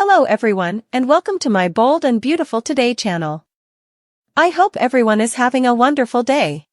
Hello everyone, and welcome to my Bold and Beautiful Today channel. I hope everyone is having a wonderful day.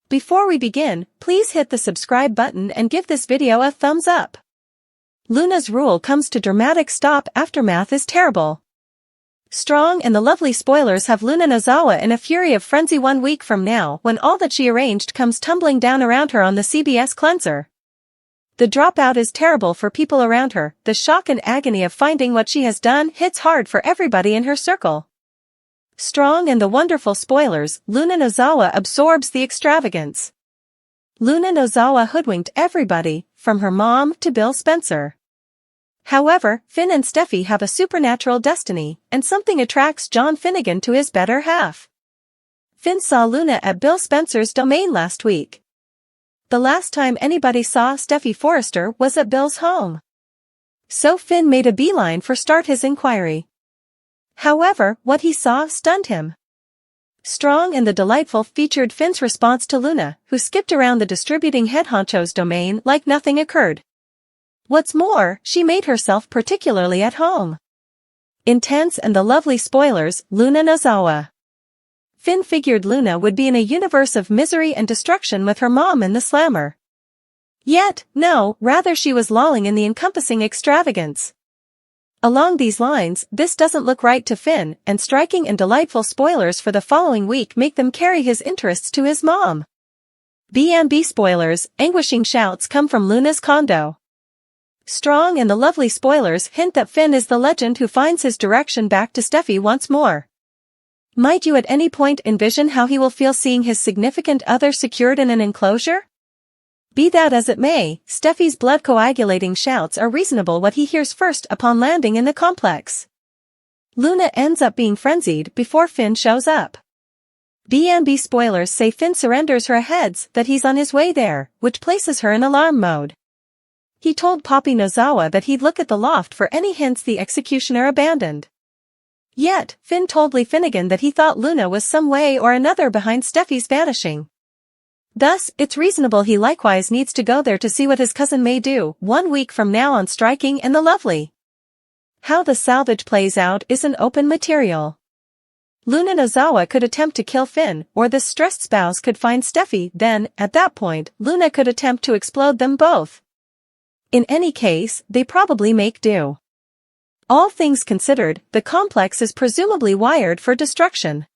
Before we begin, please hit the subscribe button and give this video a thumbs up. Luna's rule comes to dramatic stop. Aftermath is terrible. Strong and the lovely spoilers have Luna Nozawa in a fury of frenzy 1 week from now when all that she arranged comes tumbling down around her on the CBS cleanser. The dropout is terrible for people around her. The shock and agony of finding what she has done hits hard for everybody in her circle. Strong and the wonderful spoilers, Luna Nozawa absorbs the extravagance. Luna Nozawa hoodwinked everybody, from her mom to Bill Spencer. However, Finn and Steffy have a supernatural destiny, and something attracts John Finnegan to his better half. Finn saw Luna at Bill Spencer's domain last week. The last time anybody saw Steffy Forrester was at Bill's home. So Finn made a beeline for start his inquiry. However, what he saw stunned him. Strong and the Delightful featured Finn's response to Luna, who skipped around the distributing head honcho's domain like nothing occurred. What's more, she made herself particularly at home. Intense and the lovely spoilers, Luna Nozawa. Finn figured Luna would be in a universe of misery and destruction with her mom in the slammer. Yet, no, rather she was lolling in the encompassing extravagance. Along these lines, this doesn't look right to Finn, and striking and delightful spoilers for the following week make them carry his interests to his mom. B&B spoilers, anguishing shouts come from Luna's condo. Strong and the lovely spoilers hint that Finn is the legend who finds his direction back to Steffy once more. Might you at any point envision how he will feel seeing his significant other secured in an enclosure? Be that as it may, Steffy's blood-coagulating shouts are reasonable what he hears first upon landing in the complex. Luna ends up being frenzied before Finn shows up. B&B spoilers say Finn surrenders her heads that he's on his way there, which places her in alarm mode. He told Poppy Nozawa that he'd look at the loft for any hints the executioner abandoned. Yet, Finn told Lee Finnegan that he thought Luna was some way or another behind Steffy's vanishing. Thus, it's reasonable he likewise needs to go there to see what his cousin may do 1 week from now on Striking and the Lovely. How the salvage plays out is an open material. Luna Nozawa could attempt to kill Finn, or this stressed spouse could find Steffy, then, at that point, Luna could attempt to explode them both. In any case, they probably make do. All things considered, the complex is presumably wired for destruction.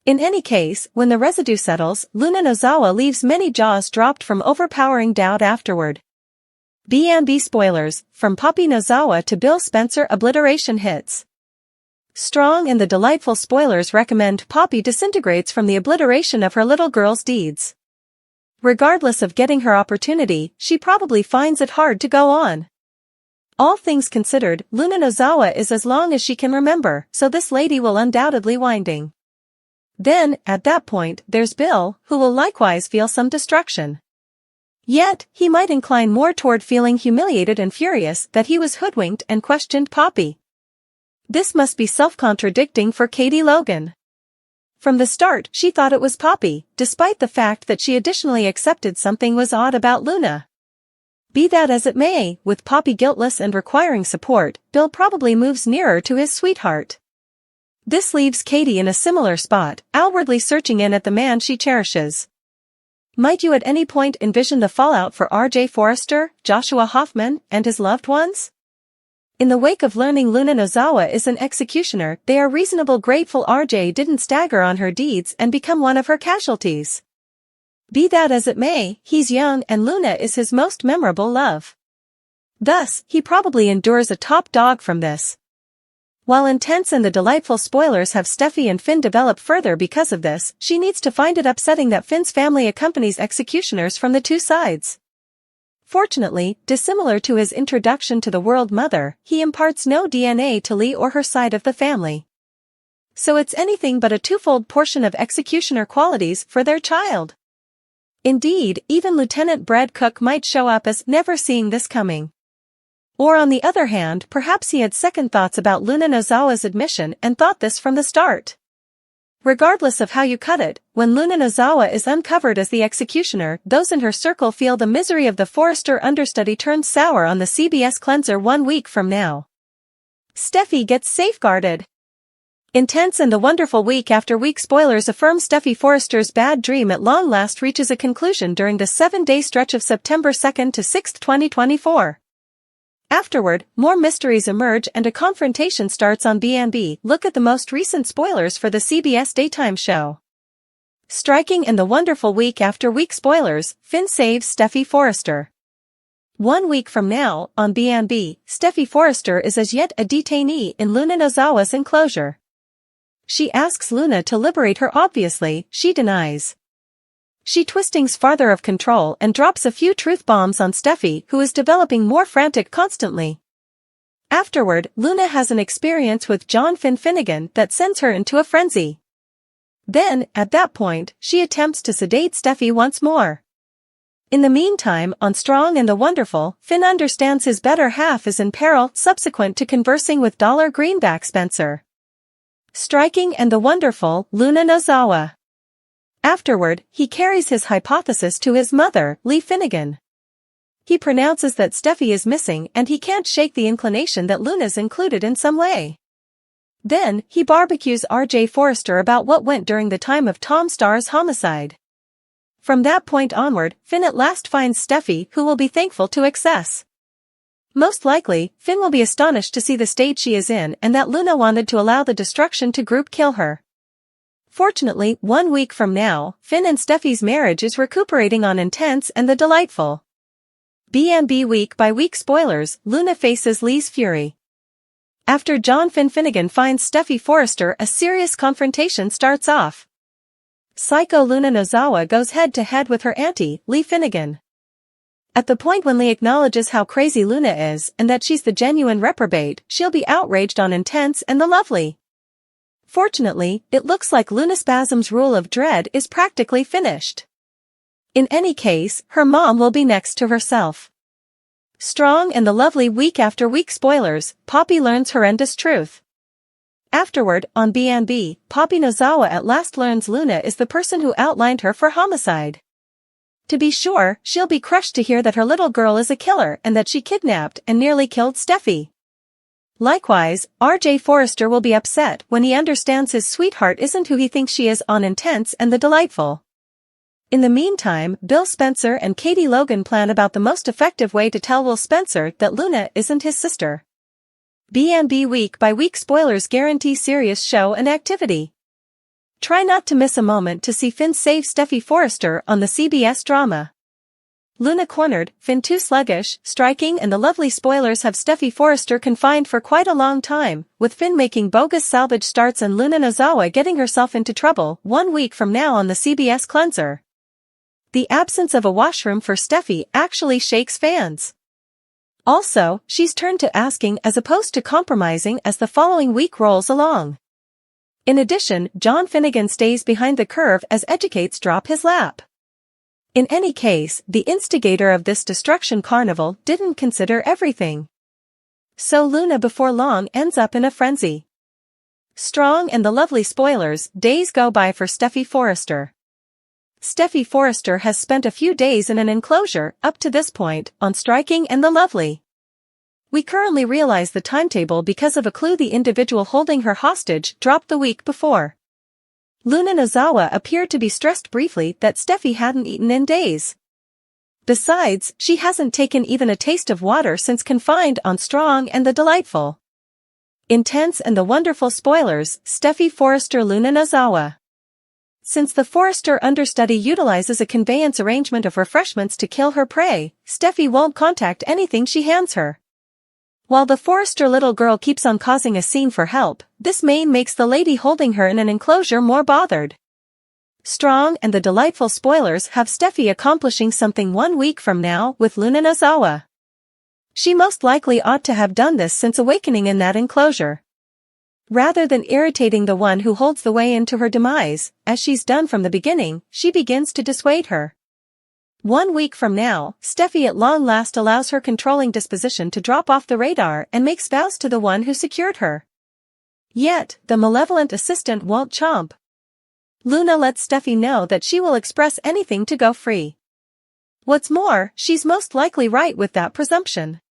In any case, when the residue settles, Luna Nozawa leaves many jaws dropped from overpowering doubt afterward. B&B spoilers, from Poppy Nozawa to Bill Spencer obliteration hits. Strong and the delightful spoilers recommend Poppy disintegrates from the obliteration of her little girl's deeds. Regardless of getting her opportunity, she probably finds it hard to go on. All things considered, Luna Nozawa is as long as she can remember, so this lady will undoubtedly winding. Then, at that point, there's Bill, who will likewise feel some destruction. Yet, he might incline more toward feeling humiliated and furious that he was hoodwinked and questioned Poppy. This must be self-contradicting for Katie Logan. From the start, she thought it was Poppy, despite the fact that she additionally accepted something was odd about Luna. Be that as it may, with Poppy guiltless and requiring support, Bill probably moves nearer to his sweetheart. This leaves Katie in a similar spot, outwardly searching in at the man she cherishes. Might you at any point envision the fallout for R.J. Forrester, Joshua Hoffman, and his loved ones? In the wake of learning Luna Nozawa is an executioner, they are reasonably grateful R.J. didn't stagger on her deeds and become one of her casualties. Be that as it may, he's young and Luna is his most memorable love. Thus, he probably endures a top dog from this. While intense and the delightful spoilers have Steffy and Finn develop further because of this, she needs to find it upsetting that Finn's family accompanies executioners from the two sides. Fortunately, dissimilar to his introduction to the world mother, he imparts no DNA to Lee or her side of the family. So it's anything but a twofold portion of executioner qualities for their child. Indeed, even Lieutenant Brad Cook might show up as never seeing this coming. Or on the other hand, perhaps he had second thoughts about Luna Nozawa's admission and thought this from the start. Regardless of how you cut it, when Luna Nozawa is uncovered as the executioner, those in her circle feel the misery of the Forrester understudy turned sour on the CBS cleanser 1 week from now. Steffy gets safeguarded. Intense and the wonderful week after week spoilers affirm Steffy Forrester's bad dream at long last reaches a conclusion during the 7-day stretch of September 2nd to 6th, 2024. Afterward, more mysteries emerge and a confrontation starts on B&B. Look at the most recent spoilers for the CBS daytime show. Striking and the wonderful week after week spoilers, Finn saves Steffy Forrester. 1 week from now, on B&B, Steffy Forrester is as yet a detainee in Luna Nozawa's enclosure. She asks Luna to liberate her. Obviously, she denies. She twistings farther of control and drops a few truth bombs on Steffy, who is developing more frantic constantly. Afterward, Luna has an experience with John Finnegan that sends her into a frenzy. Then, at that point, she attempts to sedate Steffy once more. In the meantime, on Strong and the Wonderful, Finn understands his better half is in peril subsequent to conversing with Dollar Greenback Spencer. Striking and the Wonderful, Luna Nozawa. Afterward, he carries his hypothesis to his mother, Lee Finnegan. He pronounces that Steffy is missing and he can't shake the inclination that Luna's included in some way. Then, he barbecues R.J. Forrester about what went during the time of Tom Starr's homicide. From that point onward, Finn at last finds Steffy, who will be thankful to access. Most likely, Finn will be astonished to see the state she is in and that Luna wanted to allow the destruction to group kill her. Fortunately, 1 week from now, Finn and Steffy's marriage is recuperating on Intense and the Delightful. B&B week by week spoilers, Luna faces Lee's fury. After John Finnegan finds Steffy Forrester, a serious confrontation starts off. Psycho Luna Nozawa goes head-to-head with her auntie, Lee Finnegan. At the point when Lee acknowledges how crazy Luna is and that she's the genuine reprobate, she'll be outraged on Intense and the Lovely. Fortunately, it looks like Luna Spasm's rule of dread is practically finished. In any case, her mom will be next to herself. Strong and the Lovely week after week spoilers, Poppy learns horrendous truth. Afterward, on B&B, Poppy Nozawa at last learns Luna is the person who outlined her for homicide. To be sure, she'll be crushed to hear that her little girl is a killer and that she kidnapped and nearly killed Steffy. Likewise, R.J. Forrester will be upset when he understands his sweetheart isn't who he thinks she is on Intense and the Delightful. In the meantime, Bill Spencer and Katie Logan plan about the most effective way to tell Will Spencer that Luna isn't his sister. B&B week by week spoilers guarantee serious show and activity. Try not to miss a moment to see Finn save Steffy Forrester on the CBS drama. Luna cornered, Finn too sluggish, Striking and the Lovely spoilers have Steffy Forrester confined for quite a long time, with Finn making bogus salvage starts and Luna Nozawa getting herself into trouble 1 week from now on the CBS cleanser. The absence of a washroom for Steffy actually shakes fans. Also, she's turned to asking as opposed to compromising as the following week rolls along. In addition, John Finnegan stays behind the curve as educates drop his lap. In any case, the instigator of this destruction carnival didn't consider everything. So Luna before long ends up in a frenzy. Strong and the Lovely spoilers, days go by for Steffy Forrester. Steffy Forrester has spent a few days in an enclosure up to this point on Striking and the Lovely. We currently realize the timetable because of a clue the individual holding her hostage dropped the week before. Luna Nozawa appeared to be stressed briefly that Steffy hadn't eaten in days. Besides, she hasn't taken even a taste of water since confined on Strong and the Delightful. Intense and the Wonderful spoilers, Steffy Forrester Luna Nozawa. Since the Forrester understudy utilizes a conveyance arrangement of refreshments to kill her prey, Steffy won't contact anything she hands her. While the Forrester little girl keeps on causing a scene for help, this makes the lady holding her in an enclosure more bothered. Strong and the Delightful spoilers have Steffy accomplishing something 1 week from now with Luna Nozawa. She most likely ought to have done this since awakening in that enclosure. Rather than irritating the one who holds the way into her demise, as she's done from the beginning, she begins to dissuade her. 1 week from now, Steffy at long last allows her controlling disposition to drop off the radar and makes vows to the one who secured her. Yet, the malevolent assistant won't chomp. Luna lets Steffy know that she will express anything to go free. What's more, she's most likely right with that presumption.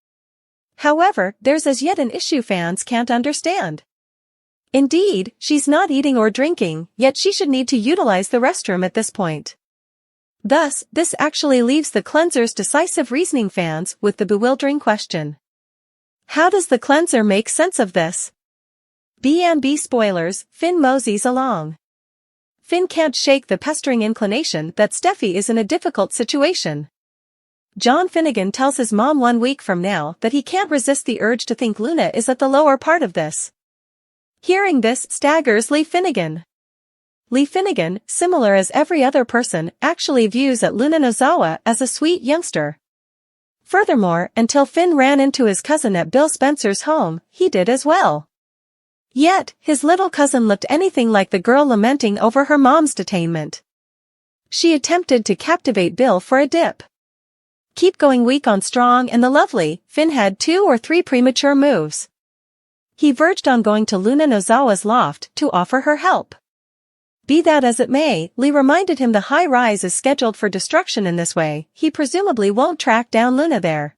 However, there's as yet an issue fans can't understand. Indeed, she's not eating or drinking, yet she should need to utilize the restroom at this point. Thus, this actually leaves the cleanser's decisive reasoning fans with the bewildering question. How does the cleanser make sense of this? B&B spoilers, Finn moseys along. Finn can't shake the pestering inclination that Steffy is in a difficult situation. John Finnegan tells his mom 1 week from now that he can't resist the urge to think Luna is at the lower part of this. Hearing this staggers Lee Finnegan. Lee Finnegan, similar as every other person, actually views at Luna Nozawa as a sweet youngster. Furthermore, until Finn ran into his cousin at Bill Spencer's home, he did as well. Yet, his little cousin looked anything like the girl lamenting over her mom's detainment. She attempted to captivate Bill for a dip. Keep going weak on strong and the lovely, Finn had 2 or 3 premature moves. He verged on going to Luna Nozawa's loft to offer her help. Be that as it may, Lee reminded him the high rise is scheduled for destruction in this way, he presumably won't track down Luna there.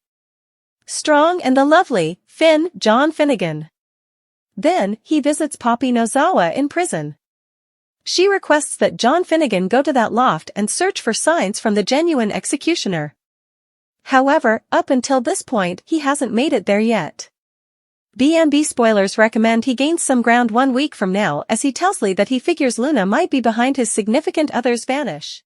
Strong and the lovely, Finn, John Finnegan. Then, he visits Poppy Nozawa in prison. She requests that John Finnegan go to that loft and search for signs from the genuine executioner. However, up until this point, he hasn't made it there yet. B&B spoilers recommend he gains some ground 1 week from now as he tells Lee that he figures Luna might be behind his significant other's vanish.